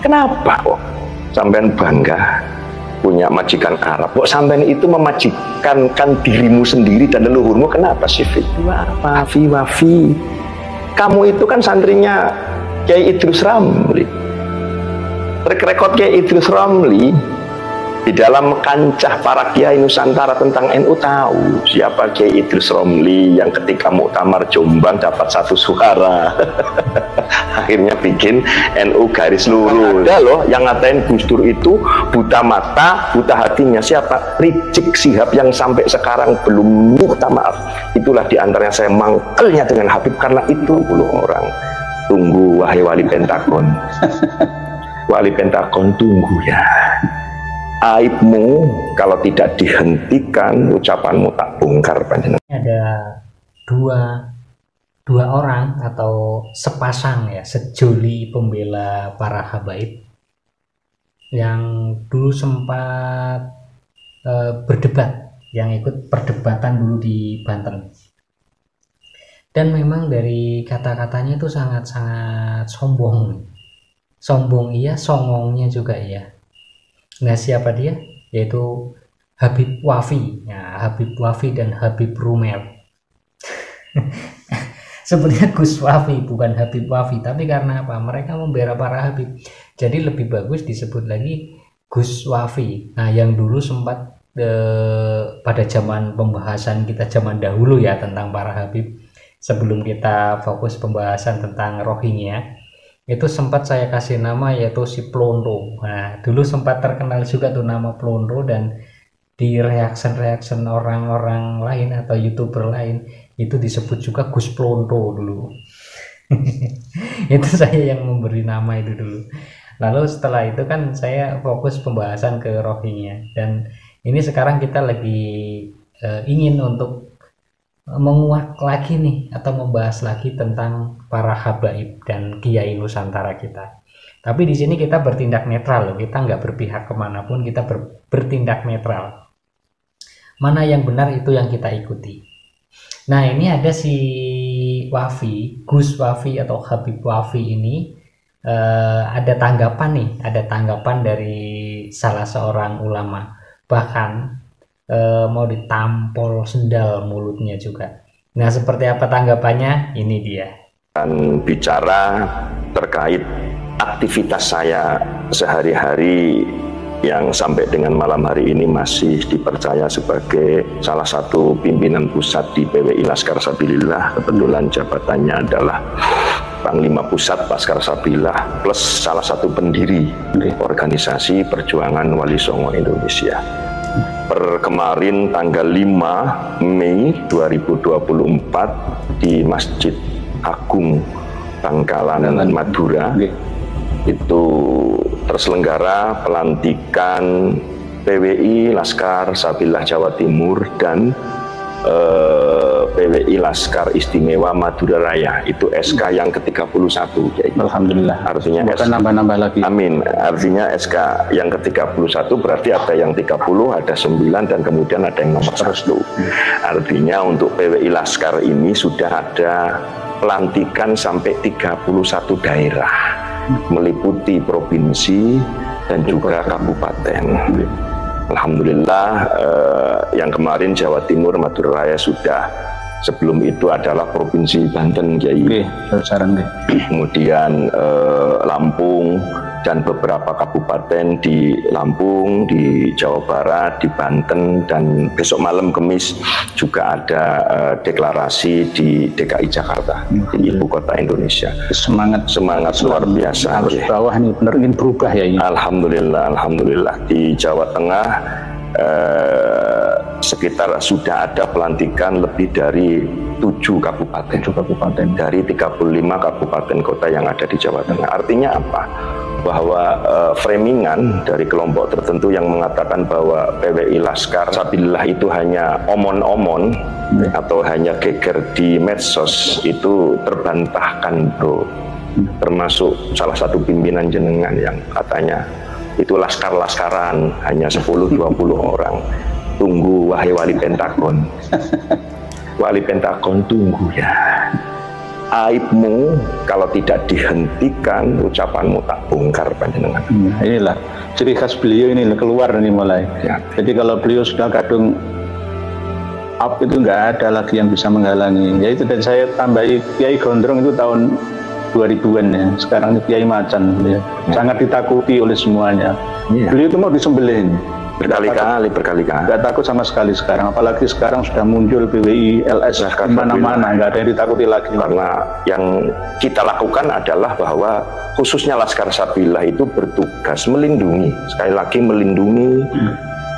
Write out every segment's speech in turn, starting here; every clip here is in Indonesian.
Kenapa kok sampean bangga punya majikan Arab? Kok sampean itu memajikankan dirimu sendiri dan leluhurmu? Kenapa sih? Wafi. Kamu itu kan santrinya Kiai Idrus Ramli. Rekod Kiai Idrus Ramli di dalam kancah para kiai Nusantara tentang NU tahu siapa Kiai Idrus Ramli yang ketika muktamar Jombang dapat 1 suara. Akhirnya bikin NU garis lurus. Ada loh yang ngatain Gus Dur itu buta mata, buta hatinya. Siapa? Rizik Syihab yang sampai sekarang belum minta maaf. Itulah diantaranya saya mangkelnya dengan Habib karena itu 10 orang. Tunggu wahai wali Pentagon. Wali Pentagon tunggu ya. Aibmu kalau tidak dihentikan, ucapanmu tak bongkar panjenengan. Ada dua orang atau sepasang ya, sejoli pembela para habaib yang dulu sempat berdebat, yang ikut perdebatan dulu di Banten. Dan memang dari kata-katanya itu sangat-sangat sombong iya, songongnya juga iya. Nah, siapa dia? Yaitu Habib Wafi. Ya, Habib Wafi dan Habib Rumel. Sebenarnya Gus Wafi, bukan Habib Wafi. Tapi karena apa? Mereka membela para Habib. Jadi lebih bagus disebut lagi Gus Wafi. Nah, yang dulu sempat pada zaman pembahasan kita zaman dahulu ya tentang para Habib. Sebelum kita fokus pembahasan tentang Rohingya, itu sempat saya kasih nama yaitu si Plonto. Nah, dulu sempat terkenal juga tuh nama Plonto, dan di reaction orang-orang lain atau YouTuber lain itu disebut juga Gus Plonto dulu. Itu saya yang memberi nama itu dulu. Lalu setelah itu kan saya fokus pembahasan ke Rohingya, dan ini sekarang kita lagi ingin untuk menguak lagi nih atau membahas lagi tentang para habaib dan kiai Nusantara kita. Tapi di sini kita bertindak netral loh, kita nggak berpihak kemanapun, kita bertindak netral. Mana yang benar itu yang kita ikuti. Nah, ini ada si Wafi, Gus Wafi atau Habib Wafi ini ada tanggapan dari salah seorang ulama, bahkan mau ditampol sendal mulutnya juga. Nah, seperti apa tanggapannya? Ini dia. Dan bicara terkait aktivitas saya sehari-hari yang sampai dengan malam hari ini masih dipercaya sebagai salah satu pimpinan pusat di PWI Laskar Sabilillah. Kebetulan jabatannya adalah Panglima Pusat Laskar Sabilillah plus salah satu pendiri organisasi Perjuangan Wali Songo Indonesia. Per kemarin tanggal 5 Mei 2024 di Masjid Agung Bangkalan Madura itu terselenggara pelantikan PWI Laskar Sabilillah Jawa Timur dan PWI Laskar Istimewa Madura Raya. Itu SK yang ke-31. Alhamdulillah. Artinya bukan nambah-nambah lagi. Amin. Artinya SK yang ke-31 berarti ada yang 30, ada 9, dan kemudian ada yang nomor 1. Artinya untuk PWI Laskar ini sudah ada pelantikan sampai 31 daerah, meliputi provinsi dan juga kabupaten. Alhamdulillah, yang kemarin Jawa Timur Madura Raya sudah, sebelum itu adalah Provinsi Banten, Kiai. Kemudian Lampung dan beberapa kabupaten di Lampung, di Jawa Barat, di Banten, dan besok malam Kamis juga ada deklarasi di DKI Jakarta, di ibu kota Indonesia. Semangat luar biasa. Harus bawah nih, benar ingin berubah ya ini. Alhamdulillah di Jawa Tengah sekitar sudah ada pelantikan lebih dari 7 kabupaten dari 35 kabupaten kota yang ada di Jawa Tengah. Artinya apa? Bahwa framingan dari kelompok tertentu yang mengatakan bahwa PWI Laskar Sabilillah itu hanya omon-omon atau hanya geger di medsos itu terbantahkan, bro. Termasuk salah satu pimpinan jenengan yang katanya itu laskar-laskaran hanya 10-20 orang. Tunggu wahai wali Pentagon. Wali Pentagon tunggu ya. aibmu kalau tidak dihentikan ucapanmu tak bongkar panjenengan. Inilah ciri khas beliau ini keluar nih mulai. Ya. Jadi kalau beliau sudah kadung up itu nggak ada lagi yang bisa menghalangi. Ya itu, dan saya tambahi Kiai Gondrong itu tahun 2000-an ya. Sekarang ini Kiai Macan ya. Sangat ditakuti oleh semuanya. Ya. Beliau itu mau disembelih. Berkali-kali. Nggak takut sama sekali sekarang, apalagi sekarang sudah muncul BWI, LS di mana-mana, nggak ada yang ditakuti lagi. Karena yang kita lakukan adalah bahwa khususnya Laskar Sabillah itu bertugas melindungi, sekali lagi melindungi,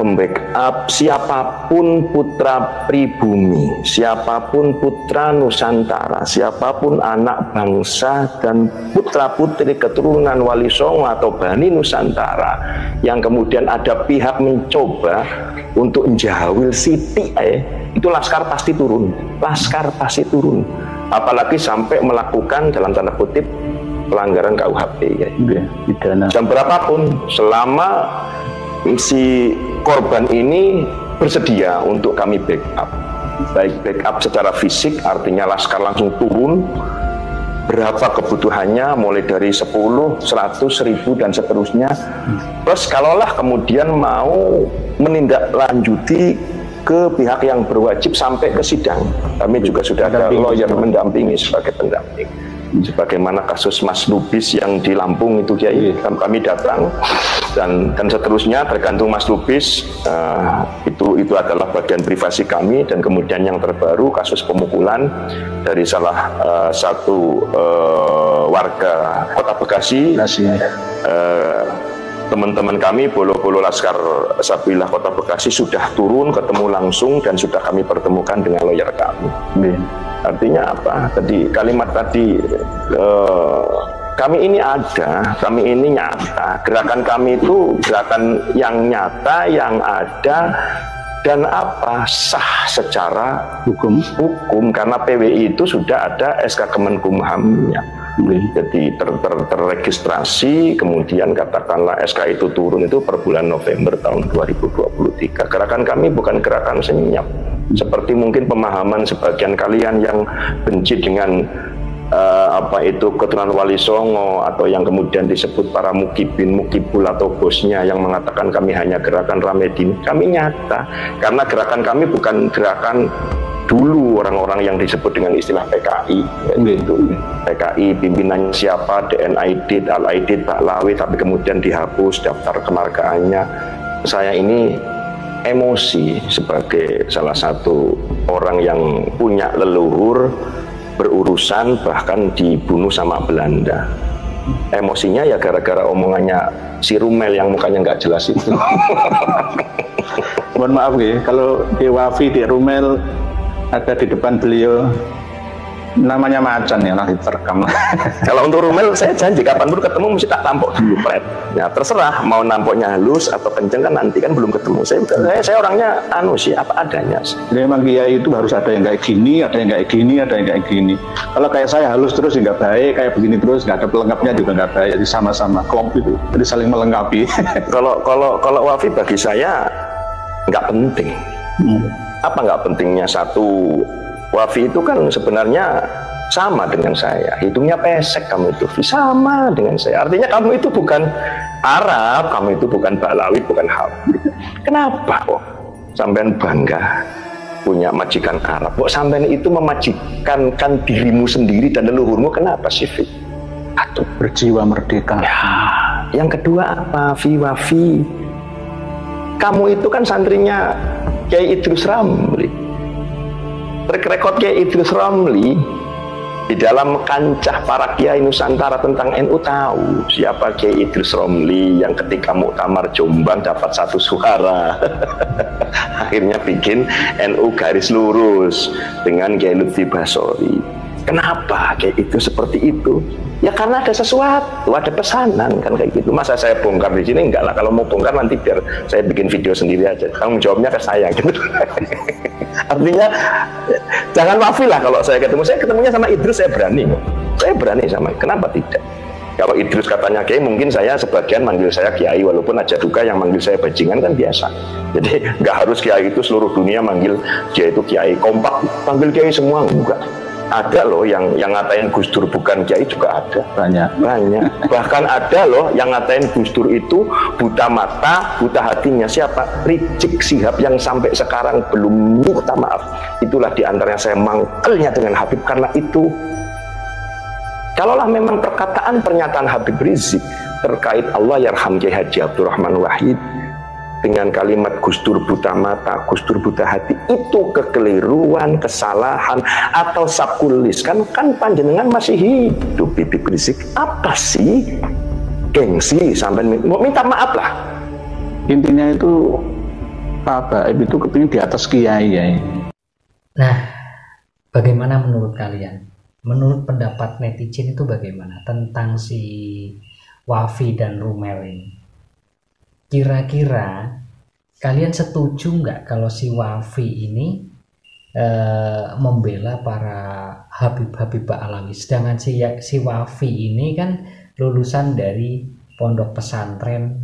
membackup siapapun putra pribumi, siapapun putra Nusantara, siapapun anak bangsa dan putra-putri keturunan Wali Songo atau Bani Nusantara yang kemudian ada pihak mencoba untuk menjawil Siti, itu Laskar pasti turun. Laskar pasti turun. Apalagi sampai melakukan dalam tanda kutip pelanggaran KUHP ya. Pidana. Dan berapapun selama si korban ini bersedia untuk kami backup, baik backup secara fisik artinya Laskar langsung turun, berapa kebutuhannya mulai dari 10, 100, 1000 dan seterusnya, plus kalaulah kemudian mau menindaklanjuti ke pihak yang berwajib sampai ke sidang, kami juga sudah ada lawyer mendampingi sebagai pendamping. Sebagaimana kasus Mas Lubis yang di Lampung itu Kiai, kami datang dan seterusnya, tergantung Mas Lubis, itu adalah bagian privasi kami. Dan kemudian yang terbaru kasus pemukulan dari salah satu warga Kota Bekasi, teman-teman kami Bolo-Bolo Laskar Sabillah Kota Bekasi sudah turun ketemu langsung dan sudah kami pertemukan dengan lawyer kami. Artinya apa? Tadi kalimat tadi, kami ini ada, kami ini nyata. Gerakan kami itu gerakan yang nyata, yang ada, dan apa sah secara hukum karena PWI itu sudah ada SK Kemenkumhamnya. Jadi terregistrasi, kemudian katakanlah SK itu turun itu per bulan November tahun 2023. Gerakan kami bukan gerakan senyap seperti mungkin pemahaman sebagian kalian yang benci dengan keturunan Wali Songo atau yang kemudian disebut para mukibul atau bosnya yang mengatakan kami hanya gerakan Ramedin. Kami nyata karena gerakan kami bukan gerakan dulu orang-orang yang disebut dengan istilah PKI, yaitu PKI pimpinannya siapa, DN Aidit, Al Aidit, Baklawi, tapi kemudian dihapus daftar kemargaannya. Saya ini emosi sebagai salah satu orang yang punya leluhur berurusan bahkan dibunuh sama Belanda. Emosinya ya gara-gara omongannya si Rumel yang mukanya nggak jelas itu. Mohon maaf ya, kalau di Wafi, di Rumel ada di depan beliau namanya Macan ya, nanti terekam. Kalau untuk Rumel saya janji kapanpun ketemu mesti tak tampok dulu pret. Ya terserah mau nampoknya halus atau kenceng kan nanti kan belum ketemu. Saya orangnya sih apa adanya. Jadi memang Kiai itu harus ada yang kayak gini, ada yang kayak gini, ada yang kayak gini. Kalau kayak saya halus terus nggak baik, kayak begini terus nggak ada pelengkapnya juga nggak baik. Jadi sama-sama klop itu, jadi saling melengkapi. Kalau Wafi bagi saya nggak penting. Apa nggak pentingnya satu? Wafi itu kan sebenarnya sama dengan saya, hidungnya pesek kamu itu, sama dengan saya. Artinya kamu itu bukan Arab, kamu itu bukan Baklawi, bukan Habib. Kenapa kok sampean bangga punya majikan Arab? Kok sampean itu memajikankan dirimu sendiri dan leluhurmu? Kenapa sih, Fit? Atau berjiwa merdeka. Ya, yang kedua apa, Wafi? Kamu itu kan santrinya Kiai Idrus Ramli. Rekod Kiai Idrus Ramli di dalam kancah para kiai Nusantara tentang NU tahu siapa Kiai Idrus Ramli yang ketika muktamar Jombang dapat 1 suara. Akhirnya bikin NU garis lurus dengan Kiai Lutfi Basori. Kenapa kayak itu seperti itu? Ya karena ada sesuatu, ada pesanan kan kayak gitu. Masa saya bongkar di sini? Enggak lah, kalau mau bongkar nanti biar saya bikin video sendiri aja. Tanggung jawabnya ke saya gitu. Artinya jangan Wafi lah kalau saya ketemunya sama Idrus saya berani. Saya berani sama, kenapa tidak? Kalau Idrus katanya Kiai, mungkin saya sebagian manggil saya Kiai, walaupun aja duka yang manggil saya bajingan kan biasa. Jadi nggak harus Kiai itu seluruh dunia manggil dia itu Kiai, kompak panggil Kiai semua, enggak. Ada loh yang ngatain Gus Dur bukan kiai juga ada. Banyak. Bahkan ada loh yang ngatain Gus Dur itu buta mata, buta hatinya. Siapa? Rizik Syihab yang sampai sekarang belum minta maaf. Itulah diantaranya saya mangkelnya dengan Habib karena itu. Kalaulah memang perkataan pernyataan Habib Rizik terkait Allah yarham Kiai Haji Abdurrahman Wahid dengan kalimat Gus Dur buta mata, Gus Dur buta hati, itu kekeliruan, kesalahan atau sakulis. Kan panjenengan masih hidup, Habib Rizik. Apa sih gengsi sampai mau minta maaf lah? Intinya itu Pak Baib itu kepingin di atas kiai ya. Nah, bagaimana menurut kalian? Menurut pendapat netizen itu bagaimana tentang si Wafi dan Rumel ini? Kira-kira kalian setuju nggak kalau si Wafi ini membela para Habib-Habib Ba'alawi, sedangkan si Wafi ini kan lulusan dari pondok pesantren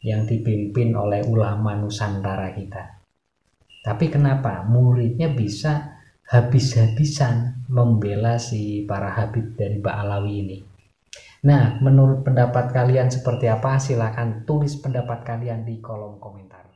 yang dipimpin oleh ulama Nusantara kita. Tapi kenapa muridnya bisa habis-habisan membela si para Habib dari Ba'alawi ini? Nah, menurut pendapat kalian seperti apa? Silakan tulis pendapat kalian di kolom komentar.